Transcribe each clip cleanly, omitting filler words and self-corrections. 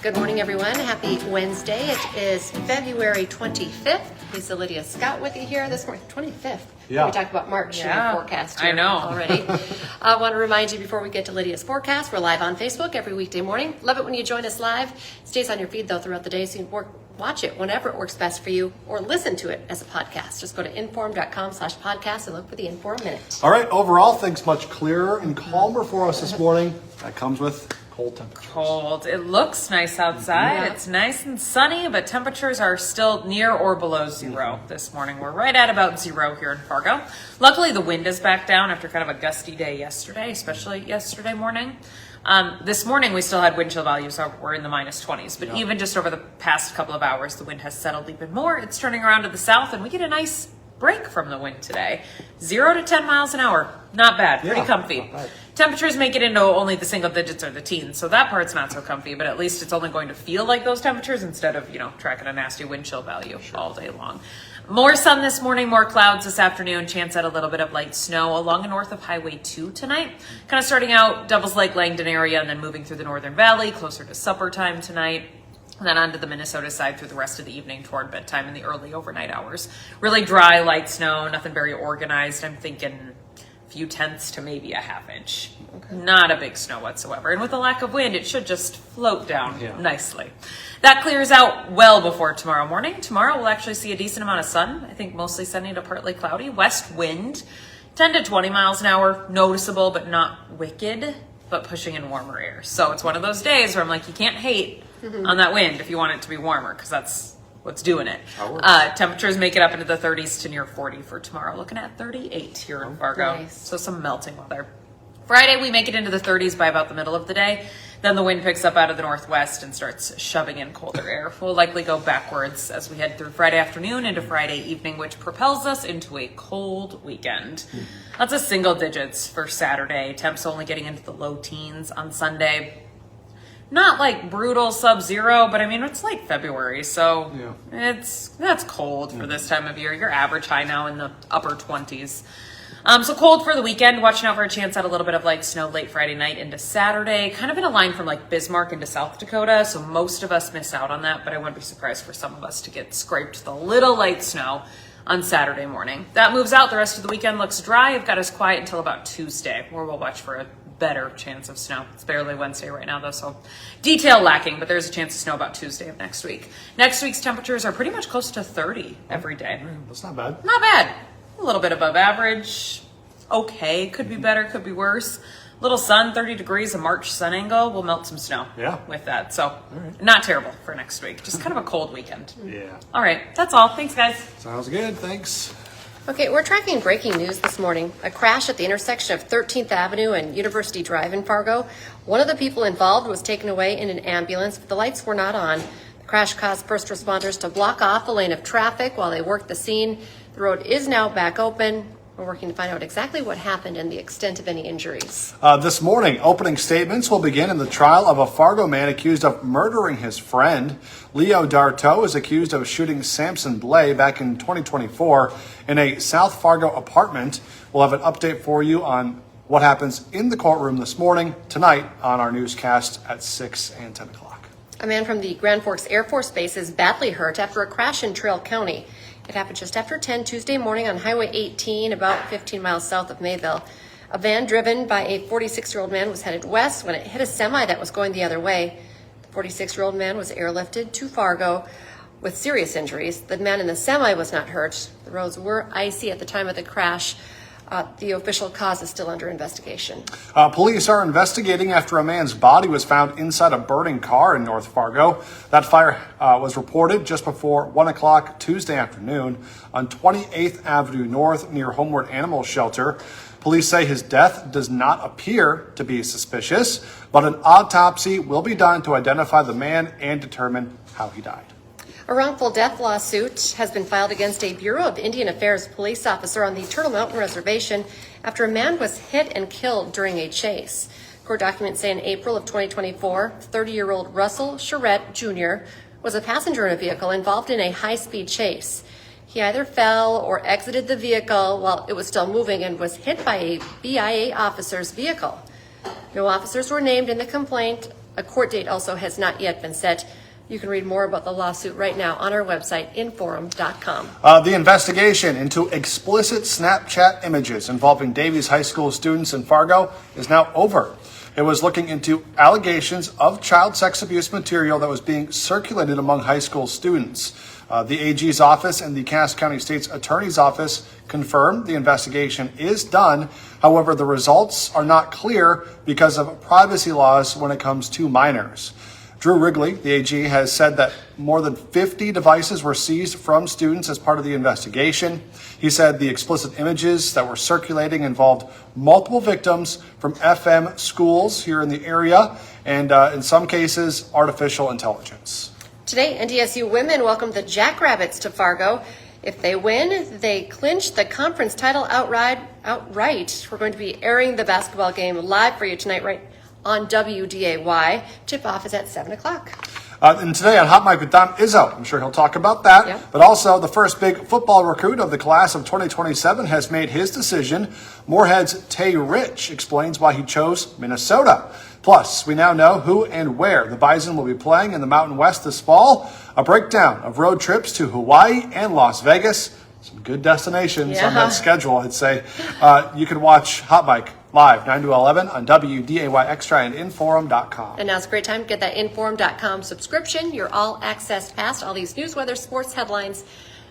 Good morning, everyone. Happy Wednesday. It is February 25th. Lisa Lydia Scott with you here this morning. 25th. Yeah. We talked about March in the forecast here I know. already. I want to remind you before we get to Lydia's forecast, we're live on Facebook every weekday morning. Love it when you join us live. It stays on your feed, though, throughout the day, so you can watch it whenever it works best for you or listen to it as a podcast. Just go to inform.com/podcast and look for the Inform Minute. All right, overall, things much clearer and calmer for us this morning. That comes with cold temperatures. Cold. It looks nice outside. Yeah. It's nice and sunny, but temperatures are still near or below zero this morning. We're right at about zero here in Fargo. Luckily, the wind is back down after kind of a gusty day yesterday, especially yesterday morning. This morning, we still had wind chill values that were in the minus 20s, but even just over the past couple of hours, the wind has settled even more. It's turning around to the south, and we get a nice break from the wind today. 0 to 10 miles an hour. Not bad. Pretty comfy. Temperatures make it into only the single digits or the teens, so that part's not so comfy, but at least it's only going to feel like those temperatures instead of, tracking a nasty wind chill value all day long. More sun this morning, more clouds this afternoon, chance at a little bit of light snow along and north of Highway 2 tonight. Kind of starting out Devils Lake, Langdon area, and then moving through the Northern Valley, closer to supper time tonight. And then onto the Minnesota side through the rest of the evening toward bedtime in the early overnight hours. Really dry, light snow, nothing very organized. I'm thinking a few tenths to maybe a half inch. Okay. Not a big snow whatsoever. And with a lack of wind, it should just float down nicely. That clears out well before tomorrow morning. Tomorrow we'll actually see a decent amount of sun. I think mostly sunny to partly cloudy. West wind, 10 to 20 miles an hour. Noticeable, but not wicked, but pushing in warmer air. So it's one of those days where I'm like, you can't hate on that wind if you want it to be warmer, because that's what's doing it. Temperatures make it up into the 30s to near 40 for tomorrow. Looking at 38 here in Fargo. Nice. So some melting weather. Friday, we make it into the 30s by about the middle of the day. Then the wind picks up out of the northwest and starts shoving in colder air. We'll likely go backwards as we head through Friday afternoon into Friday evening, which propels us into a cold weekend. That's a single digits for Saturday. Temps only getting into the low teens on Sunday. Not like brutal sub-zero, but I mean, it's late February, so that's cold for this time of year. Your average high now in the upper 20s. So cold for the weekend. Watching out for a chance at a little bit of light snow late Friday night into Saturday. Kind of in a line from like Bismarck into South Dakota, so most of us miss out on that, but I wouldn't be surprised for some of us to get scraped with a little light snow on Saturday morning. That moves out. The rest of the weekend looks dry. I've got us quiet until about Tuesday, where we'll watch for a better chance of snow. It's barely Wednesday right now, though, so detail lacking, but there's a chance of snow about Tuesday of next week. Next week's temperatures are pretty much close to 30 every day. That's not bad. Not bad. A little bit above average. Okay. Could be better, could be worse. Little sun, 30 degrees, a March sun angle. We'll melt some snow with that. So not terrible for next week. Just kind of a cold weekend. All right. That's all. Thanks, guys. Sounds good. Thanks. Okay, we're tracking breaking news this morning. A crash at the intersection of 13th Avenue and University Drive in Fargo. One of the people involved was taken away in an ambulance, but the lights were not on. The crash caused first responders to block off a lane of traffic while they worked the scene. The road is now back open. We're working to find out exactly what happened and the extent of any injuries. This morning, opening statements will begin in the trial of a Fargo man accused of murdering his friend. Leo Darteau is accused of shooting Samson Blay back in 2024 in a South Fargo apartment. We'll have an update for you on what happens in the courtroom this morning, tonight on our newscast at 6 and 10 o'clock. A man from the Grand Forks Air Force Base is badly hurt after a crash in Trail County. It happened just after 10 Tuesday morning on Highway 18, about 15 miles south of Mayville. A van driven by a 46-year-old man was headed west when it hit a semi that was going the other way. The 46-year-old man was airlifted to Fargo with serious injuries. The man in the semi was not hurt. The roads were icy at the time of the crash. The official cause is still under investigation. Police are investigating after a man's body was found inside a burning car in North Fargo. That fire was reported just before 1 o'clock Tuesday afternoon on 28th Avenue North near Homeward Animal Shelter. Police say his death does not appear to be suspicious, but an autopsy will be done to identify the man and determine how he died. A wrongful death lawsuit has been filed against a Bureau of Indian Affairs police officer on the Turtle Mountain Reservation after a man was hit and killed during a chase. Court documents say in April of 2024, 30-year-old Russell Charette Jr. was a passenger in a vehicle involved in a high-speed chase. He either fell or exited the vehicle while it was still moving and was hit by a BIA officer's vehicle. No officers were named in the complaint A court date also has not yet been set. You can read more about the lawsuit right now on our website, inforum.com. The investigation into explicit Snapchat images involving Davies High School students in Fargo is now over. It was looking into allegations of child sex abuse material that was being circulated among high school students. The AG's office and the Cass County State's Attorney's Office confirmed the investigation is done. However, the results are not clear because of privacy laws when it comes to minors. Drew Wrigley, the AG, has said that more than 50 devices were seized from students as part of the investigation. He said the explicit images that were circulating involved multiple victims from FM schools here in the area and, in some cases, artificial intelligence. Today, NDSU women welcomed the Jackrabbits to Fargo. If they win, they clinch the conference title outright. We're going to be airing the basketball game live for you tonight, right on WDAY. Tip-off is at 7 o'clock. And today on Hot Mic with Don Izzo, I'm sure he'll talk about that. Yeah. But also, the first big football recruit of the class of 2027 has made his decision. Moorhead's Tay Rich explains why he chose Minnesota. Plus, we now know who and where the Bison will be playing in the Mountain West this fall. A breakdown of road trips to Hawaii and Las Vegas. Some good destinations on that schedule, I'd say. You can watch Hot Mic live 9 to 11 on WDAY Extra and Inforum.com. And now's a great time to get that Inforum.com subscription. Your all-access pass to all these news, weather, sports headlines.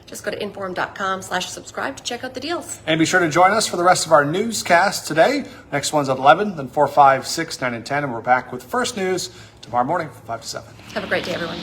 Just go to Inforum.com/subscribe to check out the deals. And be sure to join us for the rest of our newscast today. Next one's at 11, then 4, 5, 6, 9, and 10. And we're back with First News tomorrow morning from 5 to 7. Have a great day, everyone.